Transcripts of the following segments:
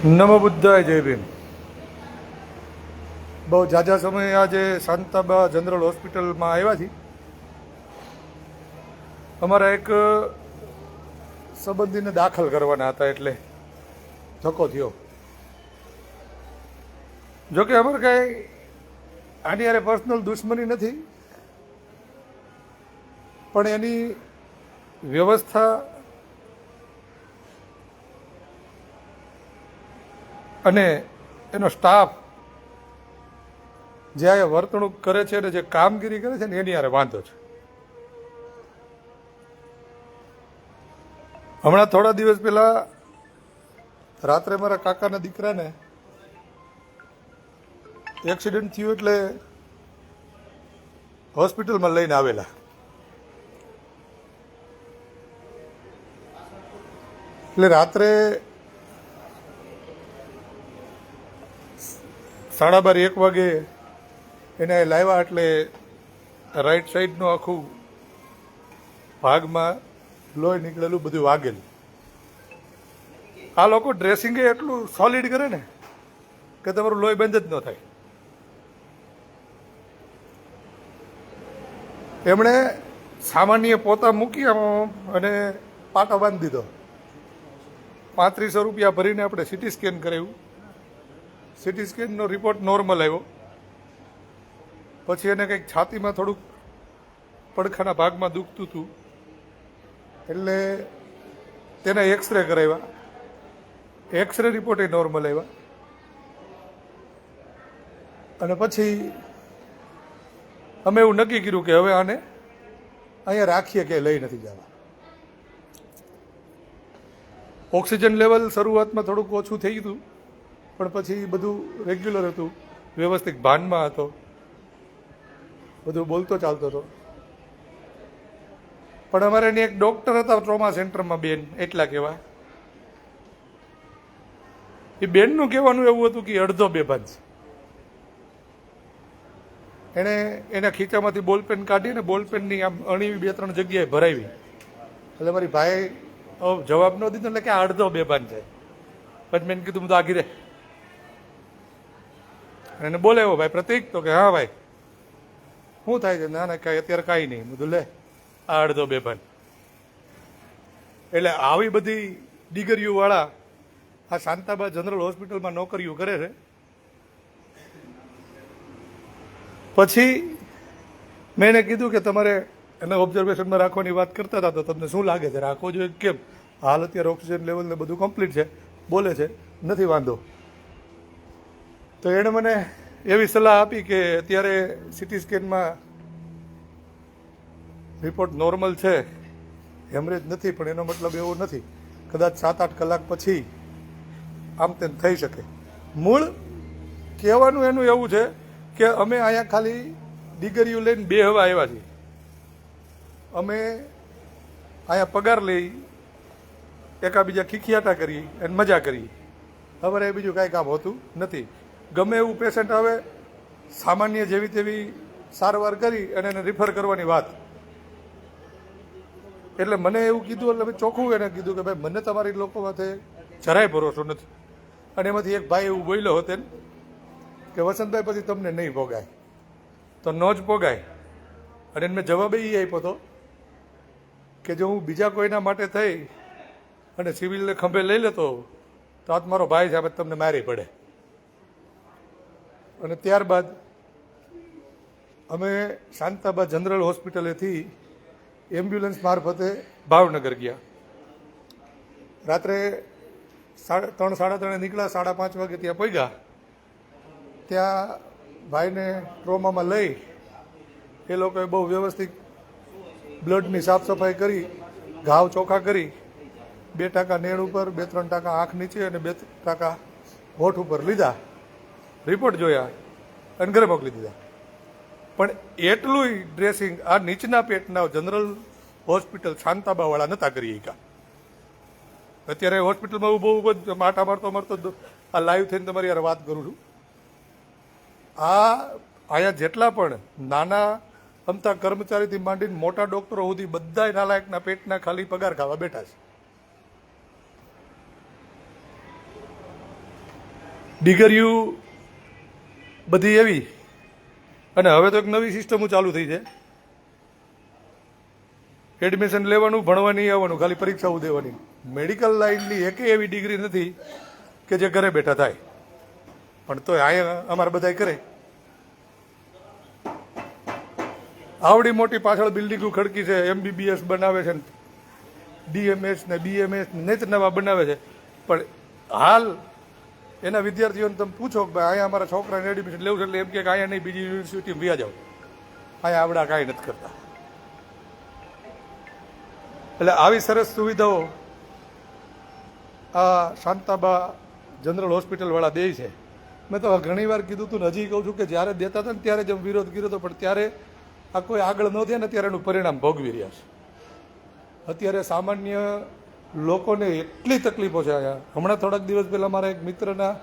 નમો બુદ્ધાય જય ભીમ. બહુ ઝાઝા સમયે આજે શાંતાબા જનરલ હોસ્પિટલમાં આવ્યા છીએ. અમારા એક સંબંધીને દાખલ કરવાના હતા એટલે ધક્કો થયો. જોકે અમારે કાંઈ આની યારે પર્સનલ દુશ્મની નથી, પણ એની વ્યવસ્થા અને એનો સ્ટાફ જે આ વર્તણૂક કરે છે અને જે કામગીરી કરે છે ને એની યારે વાંધો છે. હમણાં થોડા દિવસ પહેલા રાત્રે મારા કાકાના દીકરાને એક્સિડન્ટ થયું એટલે હોસ્પિટલમાં લઈને આવેલા. એટલે રાત્રે 12:30-1 વાગે એને લાવ્યા એટલે રાઈટ સાઈડનું આખું ભાગમાં લોહી નીકળેલું બધું વાગેલું. આ લોકો ડ્રેસિંગે એટલું સોલિડ કરે ને કે તમારું લોહી બંધ જ ન થાય. એમણે સામાન્ય પોતા મૂકી અને પાટો બાંધી દીધો. 3500 રૂપિયા ભરીને આપણે સિટી સ્કેન કરાવ્યું. સિટી સ્કેનનો રિપોર્ટ નોર્મલ આવ્યો. પછી એને કંઈક છાતીમાં થોડુંક પડખાના ભાગમાં દુખતું હતું એટલે તેના એક્સરે કરાવ્યા. એક્સરે રિપોર્ટ એ નોર્મલ આવ્યા. અને પછી અમે એવું નક્કી કર્યું કે હવે આને અહીંયા રાખીએ, કે લઈ નથી જવા. ઓક્સિજન લેવલ શરૂઆતમાં થોડુંક ઓછું થઈ ગયું, પણ પછી બધું રેગ્યુલર હતું, વ્યવસ્થિત ભાનમાં હતો, બધું બોલતો ચાલતો હતો. પણ અમારે એની એક ડૉક્ટર હતા ટ્રોમા સેન્ટરમાં, બેન એટલા કહેવા. એ બેનનું કહેવાનું એવું હતું કે અડધો બેભાન છે. એણે એના ખીચામાંથી બોલપેન કાઢીને બોલપેનની આમ અણીવી 2-3 જગ્યાએ ભરાવી. એટલે મારી ભાઈ જવાબ ન દીધો એટલે કે અડધો બેભાન છે. પછી મેં કીધું તો આગી રે. એને બોલાવ્યો, ભાઈ પ્રતિક, તો કે હા ભાઈ શું થાય છે? ના ના કાંઈ અત્યારે કાંઈ નહીં. બધું લે આ અડધો બેભાન. એટલે આવી બધી ડિગ્રીઓવાળા આ શાંતાબા જનરલ હોસ્પિટલમાં નોકરીઓ કરે છે. પછી મેં એને કીધું કે તમારે એને ઓબ્ઝર્વેશનમાં રાખવાની વાત કરતા હતા, તો તમને શું લાગે છે રાખવો જોઈએ કેમ? હાલ અત્યારે ઓક્સિજન લેવલ ને બધું કમ્પ્લીટ છે, બોલે છે, નથી વાંધો. તો એણે મને એવી સલાહ આપી કે અત્યારે સિટી સ્કેનમાં રિપોર્ટ નોર્મલ છે, હેમરેજ નથી, પણ એનો મતલબ એવો નથી. કદાચ 7-8 કલાક પછી આમ તેમ થઈ શકે. મૂળ કહેવાનું એનું એવું છે કે અમે અહીંયા ખાલી ડિગ્રીઓ લઈને બેહવા આવ્યા છીએ. અમે અહીંયા પગાર લઈ, એકાબીજા ખીખિયાટા કરી અને મજા કરી. અમારે બીજું કાંઈ કામ હોતું નથી. ગમે એવું પેશન્ટ આવે, સામાન્ય જેવી તેવી સારવાર કરી અને એને રિફર કરવાની વાત. એટલે મને એવું કીધું, એટલે મેં ચોખ્ખું એને કીધું કે ભાઈ મને તમારી લોકો માથે જરાય ભરોસો નથી. અને એમાંથી એક ભાઈ એવું બોલ્યો હતો કે વસંતભાઈ પછી તમને નહીં ભોગાય તો ન જ ભોગાય. અને મેં જવાબ એ આપ્યો હતો કે જો હું બીજા કોઈના માટે થઈ અને સિવિલને ખંભે લઈ લેતો તો આ મારો ભાઈ સાહેબ તમને મારી પડે. અને ત્યારબાદ અમે શાંતાબા જનરલ હોસ્પિટલેથી એમ્બ્યુલન્સ મારફતે ભાવનગર ગયા. રાત્રે 3-3:30 નીકળ્યા, 5:30 વાગે ત્યાં પહોંચ્યા. ત્યાં ભાઈને ટ્રોમામાં લઈ એ લોકોએ બહુ વ્યવસ્થિત બ્લડની સાફ સફાઈ કરી, ઘાવ ચોખ્ખા કરી, 2% નેણ ઉપર, 2-3% આંખ નીચે અને 2% હોઠ ઉપર લીધા. રિપોર્ટ જોયા અને ઘરે મોકલી દીધા. પણ એટલું ડ્રેસિંગ આ નીચના પેટના જનરલ હોસ્પિટલ શાંતાબાવાળા નહોતા કરી શક્યા. અત્યારે હોસ્પિટલમાં ઊભો માટા મારતો આ લાઈવ થઈને તમારી યાર વાત કરું છું. આ અહીંયા જેટલા પણ નાના અમતા કર્મચારીથી માંડીને મોટા ડૉક્ટરો સુધી બધા નાલાયકના પેટના ખાલી પગાર ખાવા બેઠા છે. ડિગ્રીઓ બધી એવી, અને હવે તો એક નવી સિસ્ટમો ચાલુ થઈ છે. એડમિશન લેવાનું, ભણવાની આવવાનું, ખાલી પરીક્ષાઓ દેવાની. મેડિકલ લાઇનની એકેય એવી ડિગ્રી નથી કે જે ઘરે બેઠા થાય, પણ તો અહીંયા અમારે બધાય કરે. આવડી મોટી પાછળ બિલ્ડિંગો ખડકી છે, MBBS બનાવે છે, DMS ને BMS ને નવા બનાવે છે, પણ હાલ એના વિદ્યાર્થીઓને તમે પૂછો કે ભાઈ અહીંયા અમારા છોકરાને એડમિશન લેવું છે, એટલે એમ કે અહીંયા નહીં, બીજી યુનિવર્સિટીમાં વ્યા જાઓ, અહીંયા આવડા કાંઈ નથી કરતા. એટલે આવી સરસ સુવિધાઓ આ શાંતાબા જનરલ હોસ્પિટલવાળા દે છે. મેં તો ઘણી વાર કીધું હતું ને હજી કહું છું કે જ્યારે દેતા હતા ને ત્યારે જ વિરોધ કર્યો હતો, પણ ત્યારે આ કોઈ આગળ ન થયા ને ત્યારે એનું પરિણામ ભોગવી રહ્યા છે. અત્યારે સામાન્ય લોકોને એટલી તકલીફો છે અહીંયા. હમણાં થોડાક દિવસ પહેલાં મારા એક મિત્રના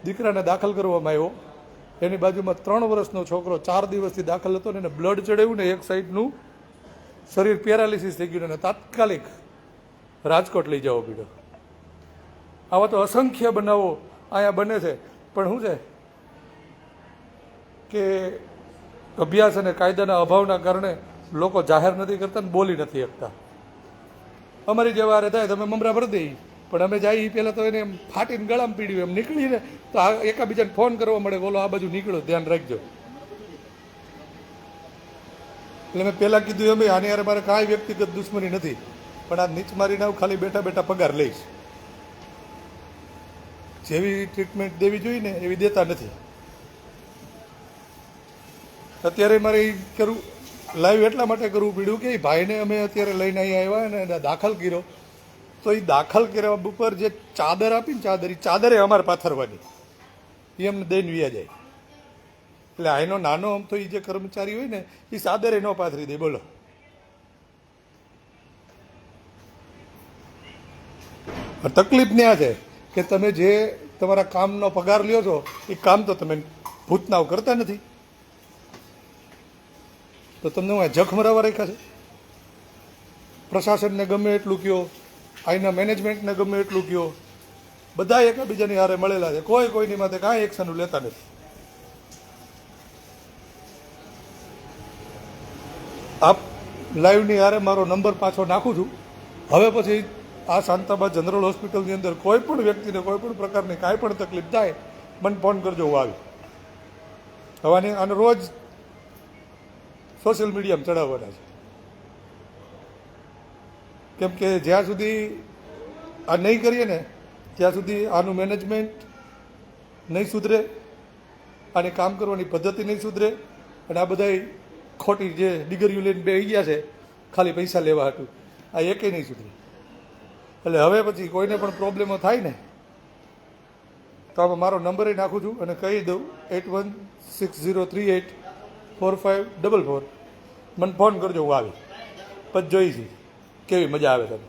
દીકરાને દાખલ કરવામાં આવ્યો. એની બાજુમાં 3 વર્ષનો છોકરો 4 દિવસથી દાખલ હતો ને એને બ્લડ ચડાવ્યું ને એક સાઈડનું શરીર પેરાલિસિસ થઈ ગયું ને તાત્કાલિક રાજકોટ લઈ જવો પડ્યો. આવા તો અસંખ્ય બનાવો અહીંયા બને છે, પણ શું છે કે અભ્યાસ અને કાયદાના અભાવના કારણે લોકો જાહેર નથી કરતા ને બોલી નથી શકતા. અમારી જેવા હારે થાય તમે મમરા ભરી દઈ, પણ અમે જઈએ પહેલાં તો એને એમ ફાટીને ગળામાં પીડ્યું, એમ નીકળીને તો આ એકાબીજાને ફોન કરવા મળે, બોલો આ બાજુ નીકળો, ધ્યાન રાખજો. એટલે મેં પહેલાં કીધું એમ આની યાર મારે કાંઈ વ્યક્તિગત દુશ્મની નથી, પણ આ નીચ મારીને આવું ખાલી બેઠા બેઠા પગાર લઈશ. જેવી ટ્રીટમેન્ટ દેવી જોઈએ ને એવી દેતા નથી. અત્યારે મારે એ કરવું લાઈવ એટલા માટે કરવું પડ્યું કે એ ભાઈને અમે અત્યારે લઈને અહીંયા આવ્યા ને દાખલ કર્યો, તો એ દાખલ કર્યા ઉપર જે ચાદર આપી ને ચાદરે અમારે પાથરવાની, એ અમને દઈને વ્યા જાય. એટલે આનો નાનો આમ તો એ જે કર્મચારી હોય ને એ ચાદરે ન પાથરી દે. બોલો, તકલીફ ને આ છે કે તમે જે તમારા કામનો પગાર લ્યો છો એ કામ તો તમે ભૂતનાવ કરતા નથી, તો તમને હું જખ મરાવા રાખ્યા છે. પ્રશાસનને ગમે એટલું કહો, અહીંના મેનેજમેન્ટને ગમે એટલું કહો, બધા એકબીજાની હારે મળેલા છે, કોઈ કોઈની માથે કાંઈ એક્શન લેતા નથી. આપ લાઈવની હારે મારો નંબર પાછો નાખું છું. હવે પછી આ શાંતાબા જનરલ હોસ્પિટલની અંદર કોઈ પણ વ્યક્તિને કોઈ પણ પ્રકારની કાંઈ પણ તકલીફ થાય મને ફોન કરજો, હું આવી. હવે આને રોજ સોશિયલ મીડિયામાં ચડાવવાના છે, કેમ કે જ્યાં સુધી આ નહીં કરીએ ને ત્યાં સુધી આનું મેનેજમેન્ટ નહીં સુધરે, આની કામ કરવાની પદ્ધતિ નહીં સુધરે, અને આ બધા ખોટી જે ડિગ્રીઓ લઈને બેસી ગયા છે ખાલી પૈસા લેવા હતું, આ એકેય નહીં સુધરે. એટલે હવે પછી કોઈને પણ પ્રોબ્લેમો થાય ને તો આમાં મારો નંબર નાખું છું અને કહી દઉં 8160384544. મને ફોન કરજો, હું આવી પછી જોઈશી કેવી મજા આવે તમે.